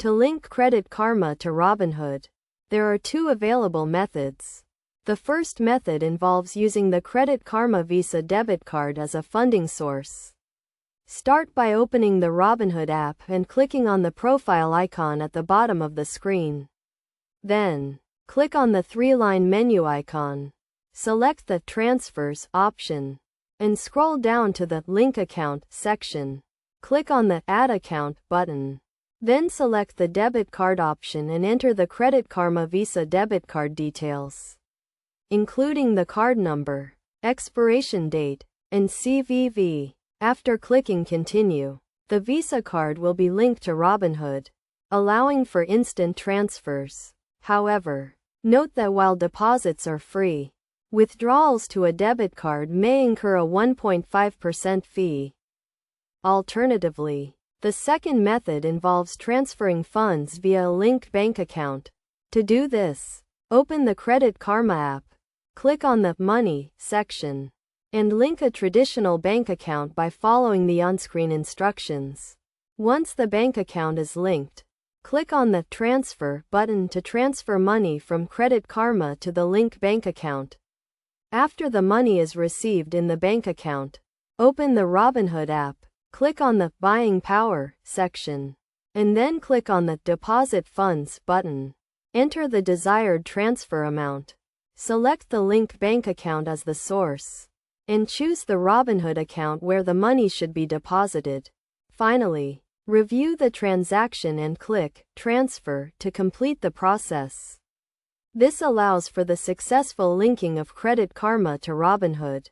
To link Credit Karma to Robinhood, there are two available methods. The first method involves using the Credit Karma Visa debit card as a funding source. Start by opening the Robinhood app and clicking on the profile icon at the bottom of the screen. Then, click on the three-line menu icon. Select the Transfers option and scroll down to the Link Account section. Click on the Add Account button. Then select the debit card option and enter the Credit Karma Visa debit card details, including the card number, expiration date, and CVV. After clicking Continue, the Visa card will be linked to Robinhood, allowing for instant transfers. However, note that while deposits are free, withdrawals to a debit card may incur a 1.5% fee. Alternatively, the second method involves transferring funds via a linked bank account. To do this, open the Credit Karma app, click on the Money section, and link a traditional bank account by following the on-screen instructions. Once the bank account is linked, click on the Transfer button to transfer money from Credit Karma to the linked bank account. After the money is received in the bank account, open the Robinhood app, click on the Buying Power section, and then click on the Deposit Funds button. Enter the desired transfer amount. Select the linked bank account as the source, and choose the Robinhood account where the money should be deposited. Finally, review the transaction and click Transfer to complete the process. This allows for the successful linking of Credit Karma to Robinhood.